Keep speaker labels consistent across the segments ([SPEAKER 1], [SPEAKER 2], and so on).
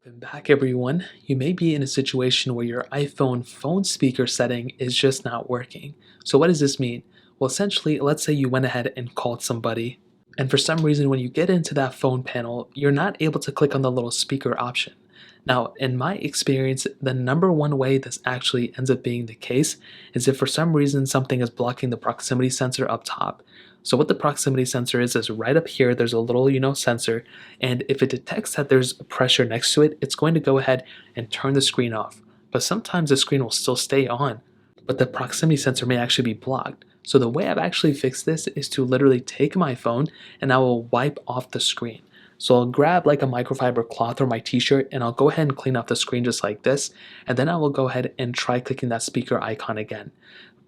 [SPEAKER 1] Welcome back, everyone. You may be in a situation where your iPhone phone speaker setting is just not working. So, what does this mean? Well, essentially, let's say you went ahead and called somebody, and for some reason, when you get into that phone panel, you're not able to click on the little speaker option. Now, in my experience, the number one way this actually ends up being the case is if for some reason something is blocking the proximity sensor up top. So what the proximity sensor is right up here, there's a little, sensor, and if it detects that there's pressure next to it, it's going to go ahead and turn the screen off. But sometimes the screen will still stay on, but the proximity sensor may actually be blocked. So the way I've actually fixed this is to literally take my phone and I will wipe off the screen. So I'll grab like a microfiber cloth or my t-shirt and I'll go ahead and clean off the screen just like this. And then I will go ahead and try clicking that speaker icon again.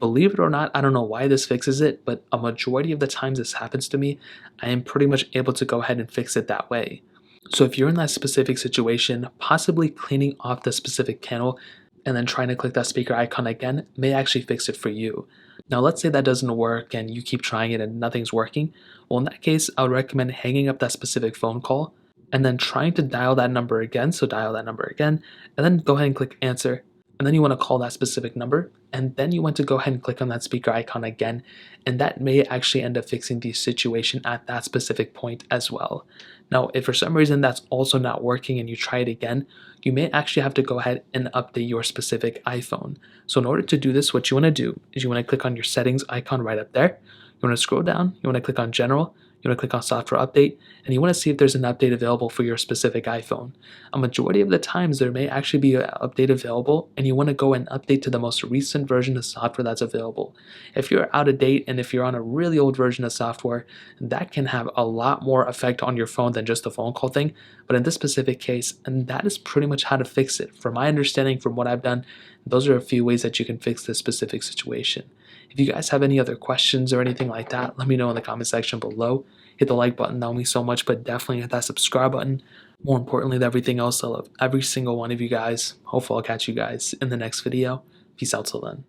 [SPEAKER 1] Believe it or not, I don't know why this fixes it, but a majority of the times this happens to me, I am pretty much able to go ahead and fix it that way. So if you're in that specific situation, possibly cleaning off the specific panel and then trying to click that speaker icon again may actually fix it for you. Now let's say that doesn't work and you keep trying it and nothing's working. Well, in that case, I would recommend hanging up that specific phone call and then trying to dial that number again. So dial that number again and then go ahead and click answer. And then you want to call that specific number and then you want to go ahead and click on that speaker icon again, and that may actually end up fixing the situation at that specific point as well. Now, if for some reason that's also not working and you try it again, you may actually have to go ahead and update your specific iPhone. So in order to do this, what you want to do is you want to click on your settings icon right up there. You want to scroll down, you want to click on general, you want to click on software update, and you want to see if there's an update available for your specific iPhone. A majority of the times there may actually be an update available, and you want to go and update to the most recent version of software that's available. If you're out of date and if you're on a really old version of software, that can have a lot more effect on your phone than just the phone call thing. But in this specific case, and that is pretty much how to fix it. From my understanding, from what I've done, those are a few ways that you can fix this specific situation. If you guys have any other questions or anything like that, let me know in the comment section below. Hit the like button, that will mean so much, but definitely hit that subscribe button. More importantly than everything else, I love every single one of you guys. Hopefully I'll catch you guys in the next video. Peace out till then.